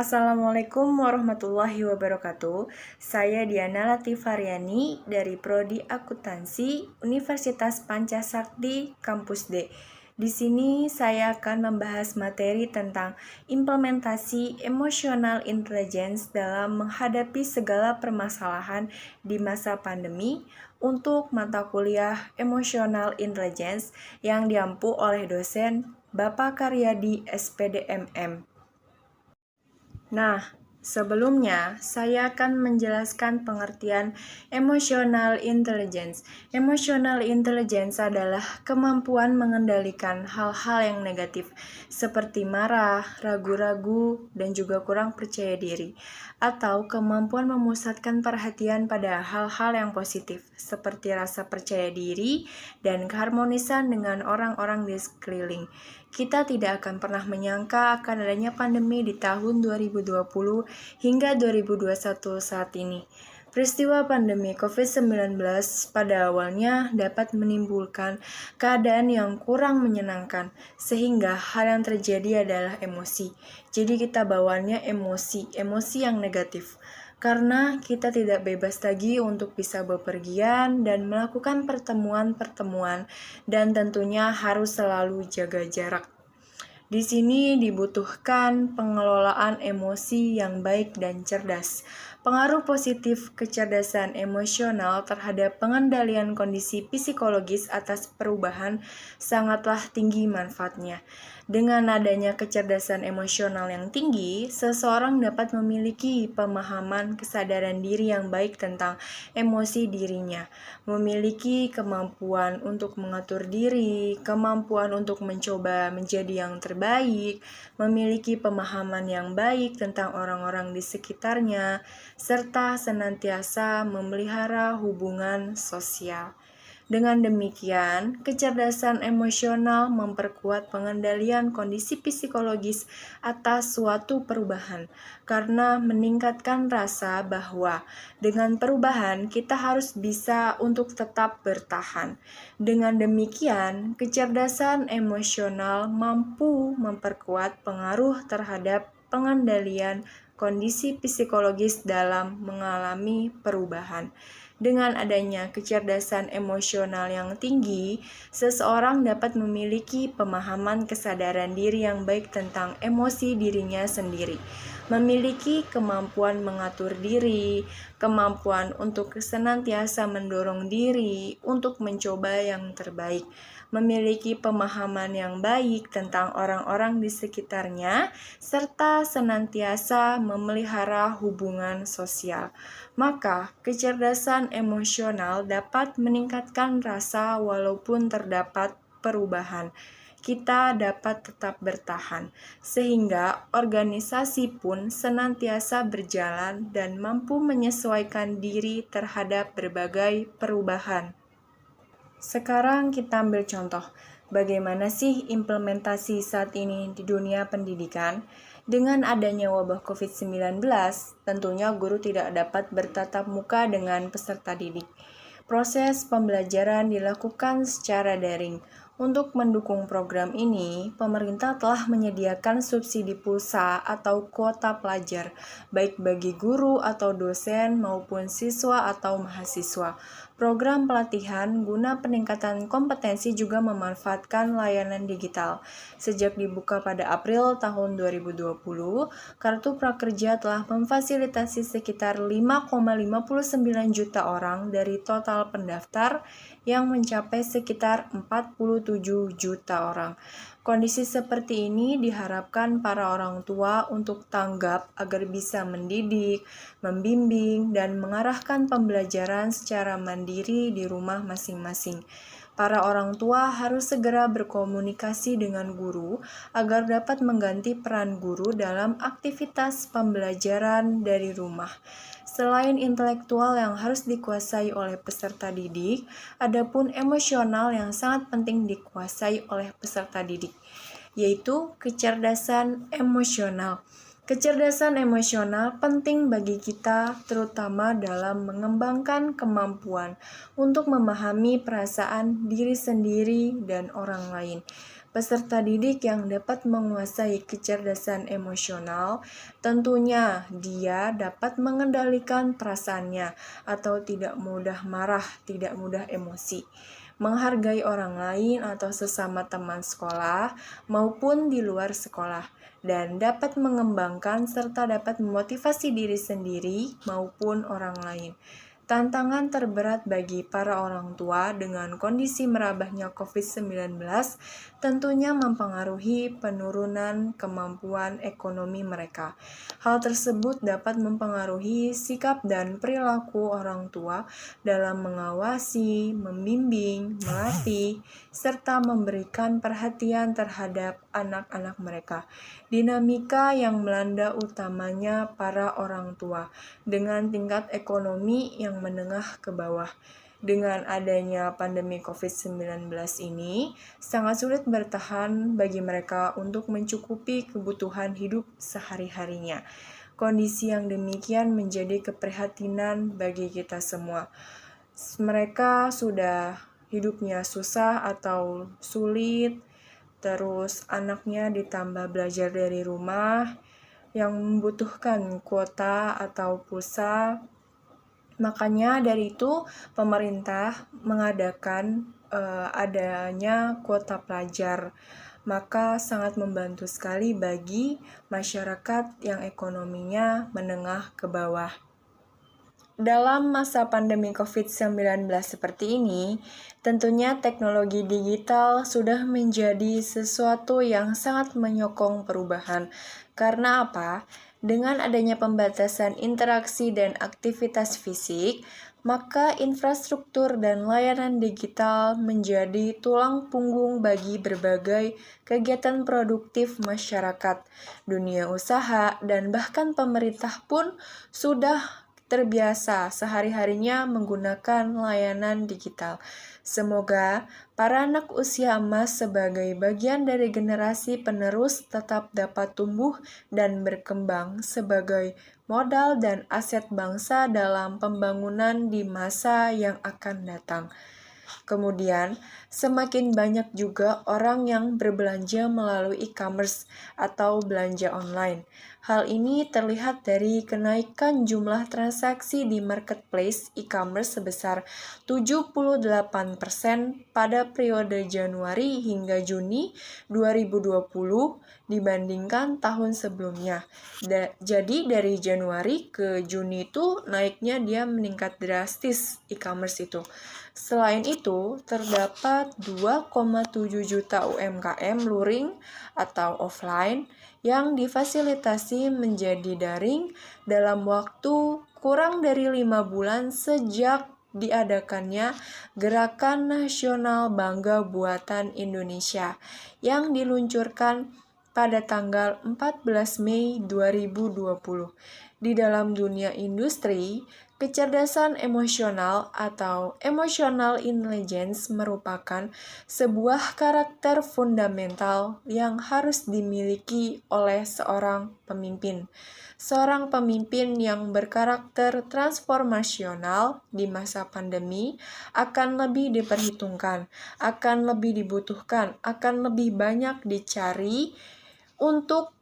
Assalamualaikum warahmatullahi wabarakatuh. Saya Diana Latifariani dari Prodi Akuntansi Universitas Pancasakti Kampus D. Di sini saya akan membahas materi tentang implementasi emotional intelligence dalam menghadapi segala permasalahan di masa pandemi untuk mata kuliah Emotional Intelligence yang diampu oleh dosen Bapak Karyadi SPDMM. Nah, sebelumnya saya akan menjelaskan pengertian emotional intelligence. Emotional intelligence adalah kemampuan mengendalikan hal-hal yang negatif, seperti marah, ragu-ragu, dan juga kurang percaya diri, atau kemampuan memusatkan perhatian pada hal-hal yang positif, seperti rasa percaya diri dan keharmonisan dengan orang-orang di sekeliling. Kita tidak akan pernah menyangka akan adanya pandemi di tahun 2020 hingga 2021 saat ini. Peristiwa pandemi COVID-19 pada awalnya dapat menimbulkan keadaan yang kurang menyenangkan, sehingga hal yang terjadi adalah emosi. Jadi kita bawaannya emosi yang negatif. Karena kita tidak bebas lagi untuk bisa bepergian dan melakukan pertemuan-pertemuan, dan tentunya harus selalu jaga jarak. Di sini dibutuhkan pengelolaan emosi yang baik dan cerdas. Pengaruh positif kecerdasan emosional terhadap pengendalian kondisi psikologis atas perubahan sangatlah tinggi manfaatnya. Dengan adanya kecerdasan emosional yang tinggi, seseorang dapat memiliki pemahaman kesadaran diri yang baik tentang emosi dirinya, memiliki kemampuan untuk mengatur diri, kemampuan untuk mencoba menjadi yang terbaik, memiliki pemahaman yang baik tentang orang-orang di sekitarnya, serta senantiasa memelihara hubungan sosial. Dengan demikian, kecerdasan emosional memperkuat pengendalian kondisi psikologis atas suatu perubahan, karena meningkatkan rasa bahwa dengan perubahan kita harus bisa untuk tetap bertahan. Dengan demikian, kecerdasan emosional mampu memperkuat pengaruh terhadap pengendalian kondisi psikologis dalam mengalami perubahan. Dengan adanya kecerdasan emosional yang tinggi, seseorang dapat memiliki pemahaman kesadaran diri yang baik tentang emosi dirinya sendiri, memiliki kemampuan mengatur diri, kemampuan untuk senantiasa mendorong diri untuk mencoba yang terbaik, memiliki pemahaman yang baik tentang orang-orang di sekitarnya, serta senantiasa memelihara hubungan sosial. Maka, kecerdasan emosional dapat meningkatkan rasa walaupun terdapat perubahan. Kita dapat tetap bertahan, sehingga organisasi pun senantiasa berjalan dan mampu menyesuaikan diri terhadap berbagai perubahan. Sekarang kita ambil contoh, bagaimana sih implementasi saat ini di dunia pendidikan? Dengan adanya wabah COVID-19, tentunya guru tidak dapat bertatap muka dengan peserta didik. Proses pembelajaran dilakukan secara daring. Untuk mendukung program ini, pemerintah telah menyediakan subsidi pulsa atau kuota pelajar, baik bagi guru atau dosen maupun siswa atau mahasiswa. Program pelatihan guna peningkatan kompetensi juga memanfaatkan layanan digital. Sejak dibuka pada April tahun 2020, Kartu Prakerja telah memfasilitasi sekitar 5,59 juta orang dari total pendaftar yang mencapai sekitar 47 juta orang. Kondisi seperti ini diharapkan para orang tua untuk tanggap agar bisa mendidik, membimbing, dan mengarahkan pembelajaran secara mandiri di rumah masing-masing. Para orang tua harus segera berkomunikasi dengan guru agar dapat mengganti peran guru dalam aktivitas pembelajaran dari rumah. Selain intelektual yang harus dikuasai oleh peserta didik, adapun emosional yang sangat penting dikuasai oleh peserta didik, yaitu kecerdasan emosional. Kecerdasan emosional penting bagi kita, terutama dalam mengembangkan kemampuan untuk memahami perasaan diri sendiri dan orang lain. Peserta didik yang dapat menguasai kecerdasan emosional, tentunya dia dapat mengendalikan perasaannya atau tidak mudah marah, tidak mudah emosi, menghargai orang lain atau sesama teman sekolah maupun di luar sekolah, dan dapat mengembangkan serta dapat memotivasi diri sendiri maupun orang lain. Tantangan terberat bagi para orang tua dengan kondisi merabahnya COVID-19 tentunya mempengaruhi penurunan kemampuan ekonomi mereka. Hal tersebut dapat mempengaruhi sikap dan perilaku orang tua dalam mengawasi, membimbing, melatih, serta memberikan perhatian terhadap anak-anak mereka. Dinamika yang melanda utamanya para orang tua dengan tingkat ekonomi yang menengah ke bawah. Dengan adanya pandemi COVID-19 ini, sangat sulit bertahan bagi mereka untuk mencukupi kebutuhan hidup sehari-harinya. Kondisi yang demikian menjadi keprihatinan bagi kita semua. Mereka sudah hidupnya susah atau sulit, terus anaknya ditambah belajar dari rumah, yang membutuhkan kuota atau pulsa. Makanya dari itu pemerintah mengadakan adanya kuota pelajar. Maka sangat membantu sekali bagi masyarakat yang ekonominya menengah ke bawah. Dalam masa pandemi COVID-19 seperti ini, tentunya teknologi digital sudah menjadi sesuatu yang sangat menyokong perubahan. Karena apa? Dengan adanya pembatasan interaksi dan aktivitas fisik, maka infrastruktur dan layanan digital menjadi tulang punggung bagi berbagai kegiatan produktif masyarakat, dunia usaha, dan bahkan pemerintah pun sudah terbiasa sehari-harinya menggunakan layanan digital. Semoga para anak usia emas sebagai bagian dari generasi penerus tetap dapat tumbuh dan berkembang sebagai modal dan aset bangsa dalam pembangunan di masa yang akan datang. Kemudian, semakin banyak juga orang yang berbelanja melalui e-commerce atau belanja online. Hal ini terlihat dari kenaikan jumlah transaksi di marketplace e-commerce sebesar 78% pada periode Januari hingga Juni 2020 dibandingkan tahun sebelumnya. Jadi dari Januari ke Juni itu naiknya dia meningkat drastis e-commerce itu. Selain itu, terdapat 2,7 juta UMKM luring atau offline yang difasilitasi menjadi daring dalam waktu kurang dari 5 bulan sejak diadakannya Gerakan Nasional Bangga Buatan Indonesia yang diluncurkan pada tanggal 14 Mei 2020. Di dalam dunia industri, kecerdasan emosional atau emotional intelligence merupakan sebuah karakter fundamental yang harus dimiliki oleh seorang pemimpin. Seorang pemimpin yang berkarakter transformasional di masa pandemi akan lebih diperhitungkan, akan lebih dibutuhkan, akan lebih banyak dicari untuk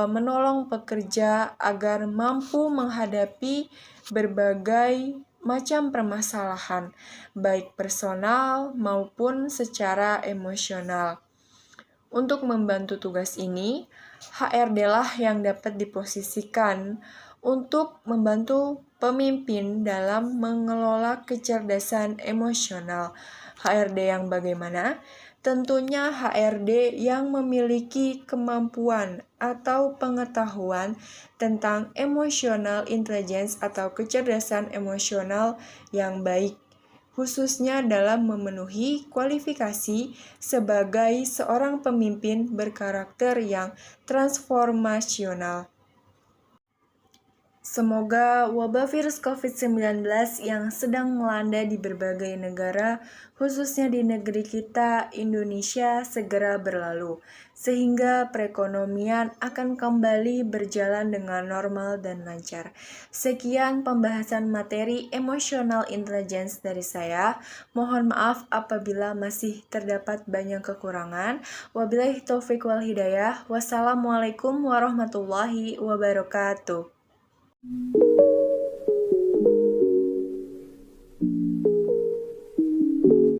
menolong pekerja agar mampu menghadapi berbagai macam permasalahan, baik personal maupun secara emosional. Untuk membantu tugas ini, HRD lah yang dapat diposisikan untuk membantu pemimpin dalam mengelola kecerdasan emosional. HRD yang bagaimana? Tentunya HRD yang memiliki kemampuan atau pengetahuan tentang emotional intelligence atau kecerdasan emosional yang baik, khususnya dalam memenuhi kualifikasi sebagai seorang pemimpin berkarakter yang transformasional. Semoga wabah virus COVID-19 yang sedang melanda di berbagai negara, khususnya di negeri kita, Indonesia, segera berlalu, sehingga perekonomian akan kembali berjalan dengan normal dan lancar. Sekian pembahasan materi emotional intelligence dari saya. Mohon maaf apabila masih terdapat banyak kekurangan. Wabillahi taufiq wal hidayah. Wassalamualaikum warahmatullahi wabarakatuh.